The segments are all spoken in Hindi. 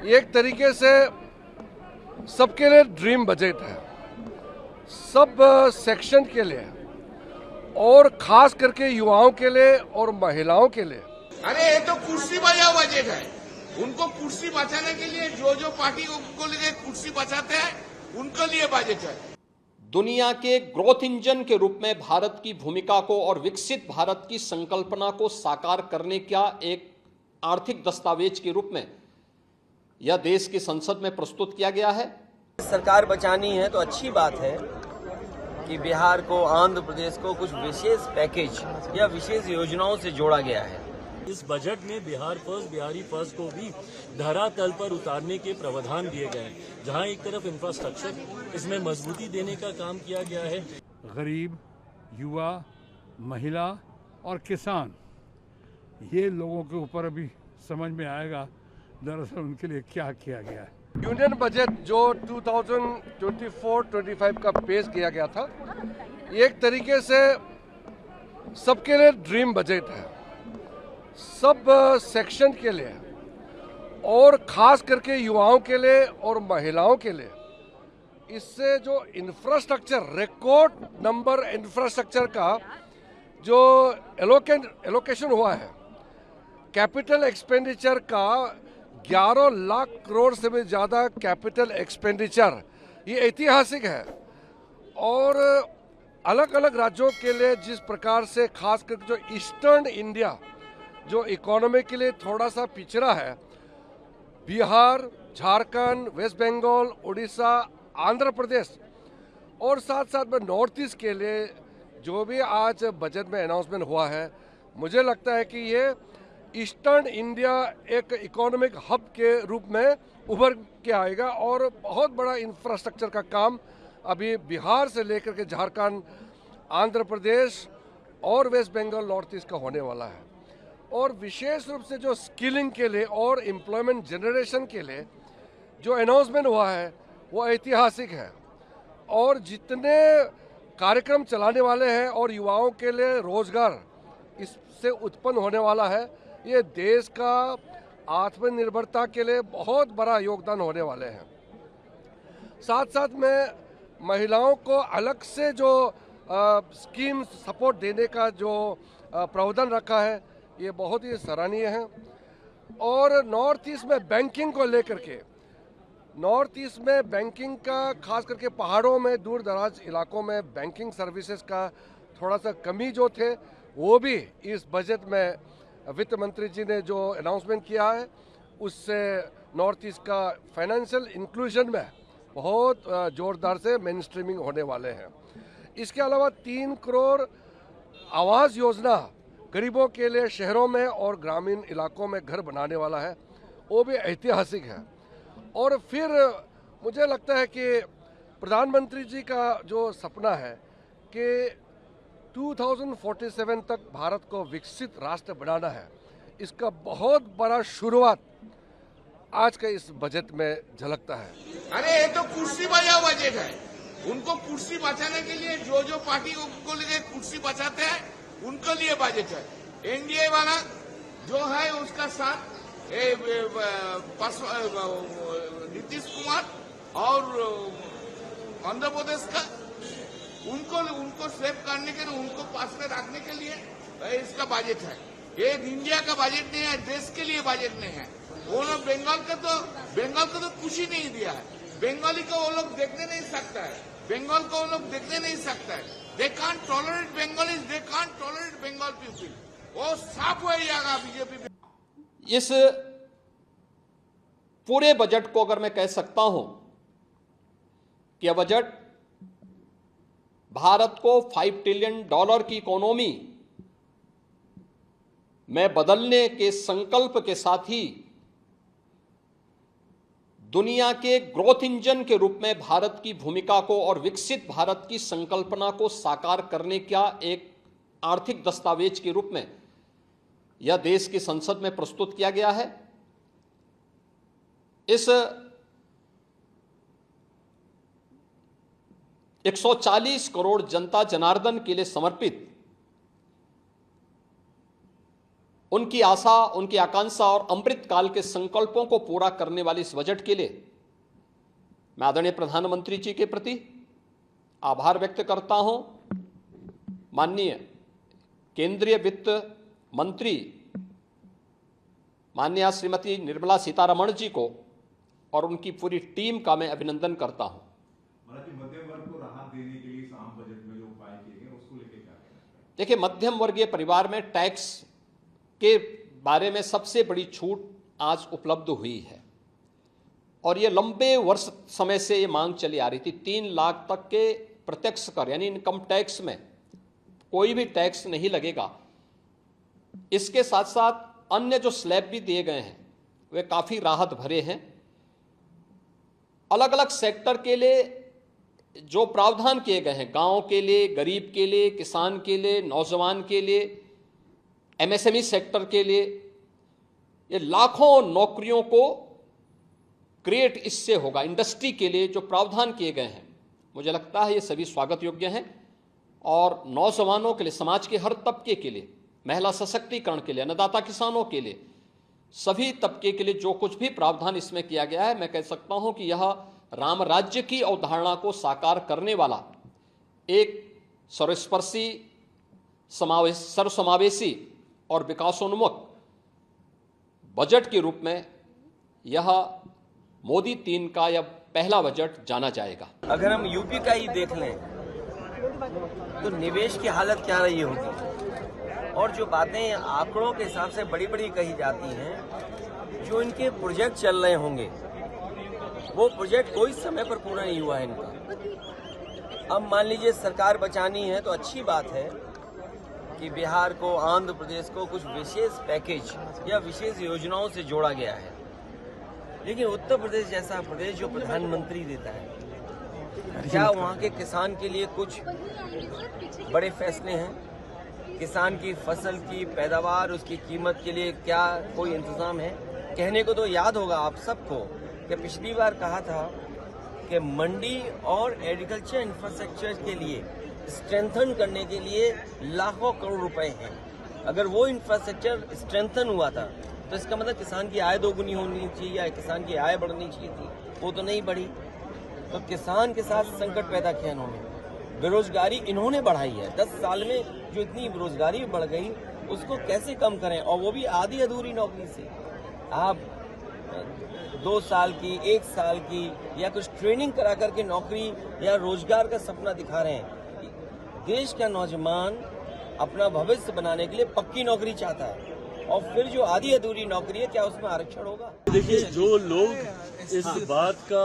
एक तरीके से सबके लिए ड्रीम बजट है, सब सेक्शन के लिए और खास करके युवाओं के लिए और महिलाओं के लिए। अरे ये तो कुर्सी बचाओ बजट है। उनको कुर्सी बचाने के लिए जो पार्टी को लिए कुर्सी बचाते हैं उनके लिए बजट है। दुनिया के ग्रोथ इंजन के रूप में भारत की भूमिका को और विकसित भारत की संकल्पना को साकार करने का एक आर्थिक दस्तावेज के रूप में यह देश की संसद में प्रस्तुत किया गया है। सरकार बचानी है तो अच्छी बात है कि बिहार को, आंध्र प्रदेश को कुछ विशेष पैकेज या विशेष योजनाओं से जोड़ा गया है। इस बजट में बिहार फर्स्ट, बिहारी फर्स्ट को भी धरातल पर उतारने के प्रावधान दिए गए हैं, जहां एक तरफ इंफ्रास्ट्रक्चर इसमें मजबूती देने का काम किया गया है। गरीब, युवा, महिला और किसान, ये लोगों के ऊपर अभी समझ में आएगा दरअसल उनके लिए क्या किया गया है। यूनियन बजट जो 2024-25 का पेश किया गया था, एक तरीके से सबके लिए ड्रीम बजट है, सब सेक्शन के लिए और खास करके युवाओं के लिए और महिलाओं के लिए। इससे जो इंफ्रास्ट्रक्चर, रिकॉर्ड नंबर इंफ्रास्ट्रक्चर का जो एलोकेशन हुआ है, कैपिटल एक्सपेंडिचर का 11 लाख करोड़ से भी ज़्यादा कैपिटल एक्सपेंडिचर, ये ऐतिहासिक है। और अलग अलग राज्यों के लिए जिस प्रकार से खास करके जो ईस्टर्न इंडिया जो इकोनॉमी के लिए थोड़ा सा पिछड़ा है, बिहार, झारखंड, वेस्ट बंगाल, उड़ीसा, आंध्र प्रदेश और साथ साथ में नॉर्थ ईस्ट के लिए जो भी आज बजट में अनाउंसमेंट हुआ है, मुझे लगता है कि ये ईस्टर्न इंडिया एक इकोनॉमिक हब के रूप में उभर के आएगा और बहुत बड़ा इंफ्रास्ट्रक्चर का काम अभी बिहार से लेकर के झारखंड, आंध्र प्रदेश और वेस्ट बंगाल, नॉर्थ ईस्ट का होने वाला है। और विशेष रूप से जो स्किलिंग के लिए और एम्प्लॉयमेंट जनरेशन के लिए जो अनाउंसमेंट हुआ है वो ऐतिहासिक है। और जितने कार्यक्रम चलाने वाले हैं और युवाओं के लिए रोजगार इससे उत्पन्न होने वाला है, ये देश का आत्मनिर्भरता के लिए बहुत बड़ा योगदान होने वाले हैं। साथ साथ में महिलाओं को अलग से जो स्कीम सपोर्ट देने का जो प्रावधान रखा है, ये बहुत ही सराहनीय है। और नॉर्थ ईस्ट में बैंकिंग को लेकर के, नॉर्थ ईस्ट में बैंकिंग का खास करके पहाड़ों में, दूर दराज इलाकों में बैंकिंग सर्विसेज का थोड़ा सा कमी जो थे, वो भी इस बजट में वित्त मंत्री जी ने जो अनाउंसमेंट किया है उससे नॉर्थ ईस्ट का फाइनेंशियल इंक्लूजन में बहुत जोरदार से मेन स्ट्रीमिंग होने वाले हैं। इसके अलावा 3 करोड़ आवास योजना गरीबों के लिए शहरों में और ग्रामीण इलाकों में घर बनाने वाला है, वो भी ऐतिहासिक है। और फिर मुझे लगता है कि प्रधानमंत्री जी का जो सपना है कि 2047 तक भारत को विकसित राष्ट्र बनाना है, इसका बहुत बड़ा शुरुआत आज के इस बजट में झलकता है। अरे ये तो कुर्सी बचाओ बजट है। उनको कुर्सी बचाने के लिए जो पार्टी को लिए कुर्सी बचाते हैं उनके लिए बजट है। एनडीए वाला जो है उसका साथ नीतीश कुमार और आंध्र प्रदेश का, उनको सेव करने के लिए, उनको पास में रखने के लिए इसका बजट है। ये इंडिया का बजट नहीं है, देश के लिए बजट नहीं है। वो लोग बंगाल को तो कुछ ही नहीं दिया है। बंगाली को वो लोग देखने नहीं सकता है, बंगाल को वो लोग देखने नहीं सकता है। They can't tolerate Bengalis, they can't tolerate Bengal people. वो साफ हो जाएगा बीजेपी। इस पूरे बजट को अगर मैं कह सकता हूं कि यह बजट भारत को $5 ट्रिलियन की इकोनॉमी में बदलने के संकल्प के साथ ही दुनिया के ग्रोथ इंजन के रूप में भारत की भूमिका को और विकसित भारत की संकल्पना को साकार करने का एक आर्थिक दस्तावेज के रूप में यह देश की संसद में प्रस्तुत किया गया है। इस 140 करोड़ जनता जनार्दन के लिए समर्पित उनकी आशा, उनकी आकांक्षा और अमृत काल के संकल्पों को पूरा करने वाले इस बजट के लिए मैं आदरणीय प्रधानमंत्री जी के प्रति आभार व्यक्त करता हूं। माननीय केंद्रीय वित्त मंत्री माननीय श्रीमती निर्मला सीतारमण जी को और उनकी पूरी टीम का मैं अभिनंदन करता हूं। मध्यम वर्ग को राहत देने के लिए इस आम बजट में जो उपाय किए गए उसको लेकर क्या कहना है? देखिए, मध्यम वर्गीय परिवार में टैक्स के बारे में सबसे बड़ी छूट आज उपलब्ध हुई है और ये लंबे वर्ष समय से ये मांग चली आ रही थी। 3 लाख तक के प्रत्यक्ष कर यानी इनकम टैक्स में कोई भी टैक्स नहीं लगेगा। इसके साथ साथ अन्य जो स्लैब भी दिए गए हैं वे काफी राहत भरे हैं। अलग अलग सेक्टर के लिए जो प्रावधान किए गए हैं, गांव के लिए, गरीब के लिए, किसान के लिए, नौजवान के लिए, एमएसएमई सेक्टर के लिए, ये लाखों नौकरियों को क्रिएट इससे होगा। इंडस्ट्री के लिए जो प्रावधान किए गए हैं मुझे लगता है ये सभी स्वागत योग्य हैं और नौजवानों के लिए, समाज के हर तबके के लिए, महिला सशक्तिकरण के लिए, अन्नदाता किसानों के लिए, सभी तबके के लिए जो कुछ भी प्रावधान इसमें किया गया है, मैं कह सकता हूं कि यह राम राज्य की अवधारणा को साकार करने वाला एक सर्वस्पर्शी, सर्वसमावेशी और विकासोन्मुख बजट के रूप में यह मोदी 3 का यह पहला बजट जाना जाएगा। अगर हम यूपी का ही देख लें तो निवेश की हालत क्या रही होगी और जो बातें आंकड़ों के हिसाब से बड़ी बड़ी कही जाती हैं, जो इनके प्रोजेक्ट चल रहे होंगे वो प्रोजेक्ट कोई समय पर पूरा नहीं हुआ है इनका। अब मान लीजिए सरकार बचानी है तो अच्छी बात है कि बिहार को, आंध्र प्रदेश को कुछ विशेष पैकेज या विशेष योजनाओं से जोड़ा गया है, लेकिन उत्तर प्रदेश जैसा प्रदेश जो प्रधानमंत्री देता है, क्या वहाँ के किसान के लिए कुछ बड़े फैसले हैं? किसान की फसल की पैदावार, उसकी कीमत के लिए क्या कोई इंतजाम है? कहने को तो याद होगा आप सबको कि पिछली बार कहा था कि मंडी और एग्रीकल्चर इंफ्रास्ट्रक्चर के लिए स्ट्रेंथन करने के लिए लाखों करोड़ रुपए हैं। अगर वो इंफ्रास्ट्रक्चर स्ट्रेंथन हुआ था तो इसका मतलब किसान की आय दोगुनी होनी चाहिए या किसान की आय बढ़नी चाहिए थी, वो तो नहीं बढ़ी। तो किसान के साथ संकट पैदा किया इन्होंने, बेरोजगारी इन्होंने बढ़ाई है। 10 साल में जो इतनी बेरोजगारी बढ़ गई उसको कैसे कम करें, और वो भी आधी अधूरी नौकरी से। आप 2 साल की, 1 साल की या कुछ ट्रेनिंग करा करके नौकरी या रोजगार का सपना दिखा रहे हैं। देश का नौजवान अपना भविष्य बनाने के लिए पक्की नौकरी चाहता है, और फिर जो आधी अधूरी नौकरी है क्या उसमें आरक्षण होगा? देखिए, जो लोग इस बात का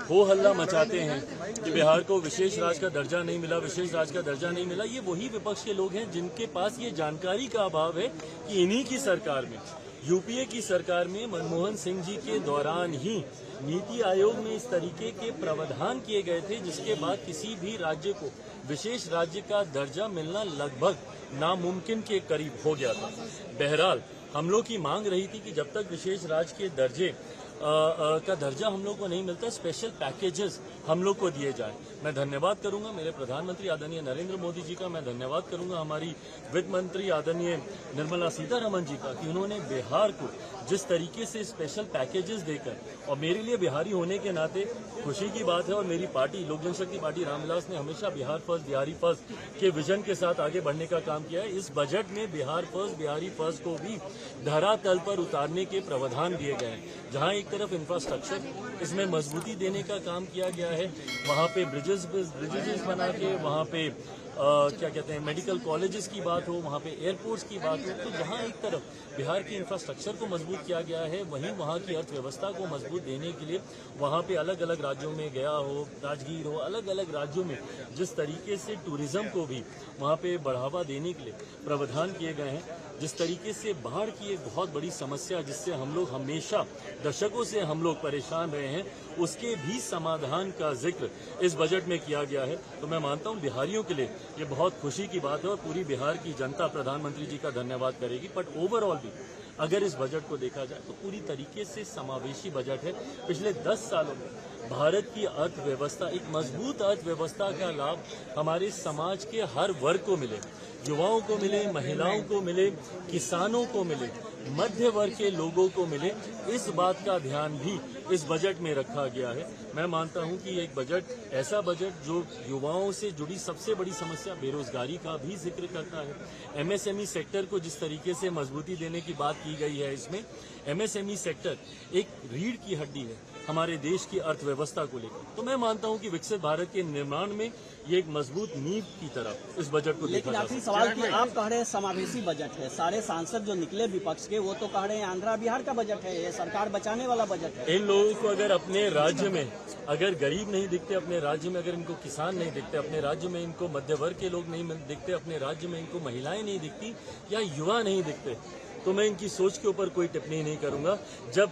हो हल्ला मचाते हैं कि बिहार को विशेष राज्य का दर्जा नहीं मिला, विशेष राज्य का दर्जा नहीं मिला, ये वही विपक्ष के लोग हैं जिनके पास ये जानकारी का अभाव है कि इन्हीं की सरकार में, यूपीए की सरकार में मनमोहन सिंह जी के दौरान ही नीति आयोग में इस तरीके के प्रावधान किए गए थे जिसके बाद किसी भी राज्य को विशेष राज्य का दर्जा मिलना लगभग नामुमकिन के करीब हो गया था। बहरहाल हम लोग की मांग रही थी कि जब तक विशेष राज्य के दर्जे का दर्जा हम लोग को नहीं मिलता, स्पेशल पैकेजेस हम लोग को दिए जाए। मैं धन्यवाद करूंगा मेरे प्रधानमंत्री आदरणीय नरेंद्र मोदी जी का, मैं धन्यवाद करूंगा हमारी वित्त मंत्री आदरणीय निर्मला सीतारमण जी का कि उन्होंने बिहार को जिस तरीके से स्पेशल पैकेजेस देकर, और मेरे लिए बिहारी होने के नाते खुशी की बात है, और मेरी पार्टी लोक जनशक्ति पार्टी रामविलास ने हमेशा बिहार फर्स्ट, बिहारी फर्स्ट के विजन के साथ आगे बढ़ने का काम किया है। इस बजट में बिहार फर्स्ट, बिहारी फर्स्ट को भी धरातल पर उतारने के प्रावधान दिए गए हैं। जहां एक तरफ इंफ्रास्ट्रक्चर, इसमें मजबूती देने का काम किया गया है, वहां पे ब्रिजेस बना के, वहां पे क्या कहते हैं मेडिकल कॉलेजेस की बात हो, वहाँ पे एयरपोर्ट्स की बात हो, तो जहाँ एक तरफ बिहार की इंफ्रास्ट्रक्चर को मजबूत किया गया है, वहीं वहाँ की अर्थव्यवस्था को मजबूत देने के लिए वहाँ पे अलग अलग राज्यों में गया हो, राजगीर हो, अलग अलग राज्यों में जिस तरीके से टूरिज्म को भी वहाँ पे बढ़ावा देने के लिए प्रावधान किए गए हैं, जिस तरीके से बाढ़ की एक बहुत बड़ी समस्या जिससे हम लोग हमेशा दशकों से हम लोग परेशान रहे हैं, उसके भी समाधान का जिक्र इस बजट में किया गया है। तो मैं मानता हूं बिहारियों के लिए ये बहुत खुशी की बात है और पूरी बिहार की जनता प्रधानमंत्री जी का धन्यवाद करेगी। बट ओवरऑल भी अगर इस बजट को देखा जाए तो पूरी तरीके से समावेशी बजट है। पिछले 10 सालों में भारत की अर्थव्यवस्था, एक मजबूत अर्थव्यवस्था का लाभ हमारे समाज के हर वर्ग को मिले, युवाओं को मिले, महिलाओं को मिले, किसानों को मिले, मध्य वर्ग के लोगों को मिले, इस बात का ध्यान भी इस बजट में रखा गया है। मैं मानता हूं कि एक बजट, ऐसा बजट जो युवाओं से जुड़ी सबसे बड़ी समस्या बेरोजगारी का भी जिक्र करता है। एमएसएमई सेक्टर को जिस तरीके से मजबूती देने की बात की गई है, इसमें एमएसएमई सेक्टर एक रीढ़ की हड्डी है हमारे देश की अर्थव्यवस्था को लेकर। तो मैं मानता हूं कि विकसित भारत के निर्माण में ये एक मजबूत नींव की तरह इस बजट को देखा लेकिन जा आखिरी सकता सवाल कि आप कह रहे हैं समावेशी बजट है, सारे सांसद जो निकले विपक्ष के वो तो कह रहे हैं आंध्रा बिहार का बजट है, ये सरकार बचाने वाला बजट है। इन लोगों को अगर अपने राज्य में अगर गरीब नहीं दिखते, अपने राज्य में अगर इनको किसान नहीं दिखते, अपने राज्य में इनको मध्य वर्ग के लोग नहीं दिखते, अपने राज्य में इनको महिलाएं नहीं दिखती या युवा नहीं दिखते, तो मैं इनकी सोच के ऊपर कोई टिप्पणी नहीं करूंगा। जब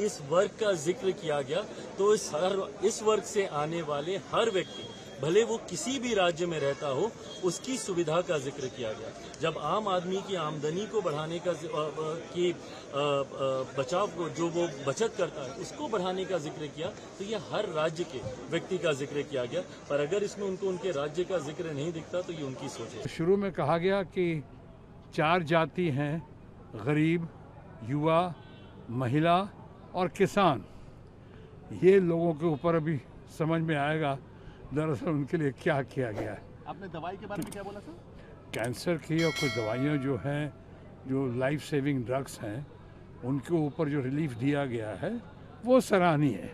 इस वर्ग का जिक्र किया गया तो इस वर्ग से आने वाले हर व्यक्ति, भले वो किसी भी राज्य में रहता हो, उसकी सुविधा का जिक्र किया गया। जब आम आदमी की आमदनी को बढ़ाने का बचाव को, जो वो बचत करता है, उसको बढ़ाने का जिक्र किया, तो ये हर राज्य के व्यक्ति का जिक्र किया गया। पर अगर इसमें उनको उनके राज्य का जिक्र नहीं दिखता तो ये उनकी सोच है। शुरू में कहा गया कि 4 जाति हैं, गरीब, युवा, महिला और किसान। ये लोगों के ऊपर अभी समझ में आएगा दरअसल उनके लिए क्या किया गया है। आपने दवाई के बारे में क्या बोला सर? कैंसर की और कुछ दवाइयाँ जो हैं, जो लाइफ सेविंग ड्रग्स हैं, उनके ऊपर जो रिलीफ दिया गया है वो सराहनीय है,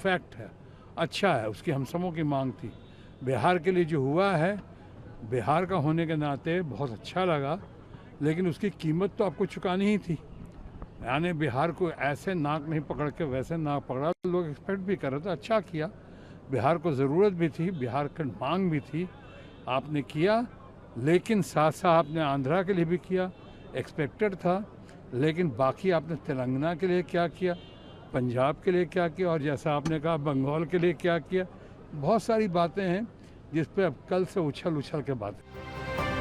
फैक्ट है, अच्छा है, उसकी हम सबों की मांग थी। बिहार के लिए जो हुआ है, बिहार का होने के नाते बहुत अच्छा लगा, लेकिन उसकी कीमत तो आपको चुकानी ही थी। यानी बिहार को ऐसे नाक नहीं पकड़ के वैसे नाक पकड़ा, लोग एक्सपेक्ट भी कर रहे थे, अच्छा किया। बिहार को ज़रूरत भी थी, बिहार की मांग भी थी, आपने किया। लेकिन साथ साथ आपने आंध्रा के लिए भी किया, एक्सपेक्टेड था। लेकिन बाकी आपने तेलंगाना के लिए क्या किया, पंजाब के लिए क्या किया, और जैसा आपने कहा बंगाल के लिए क्या किया। बहुत सारी बातें हैं जिस पे अब कल से उछल उछल के बातें।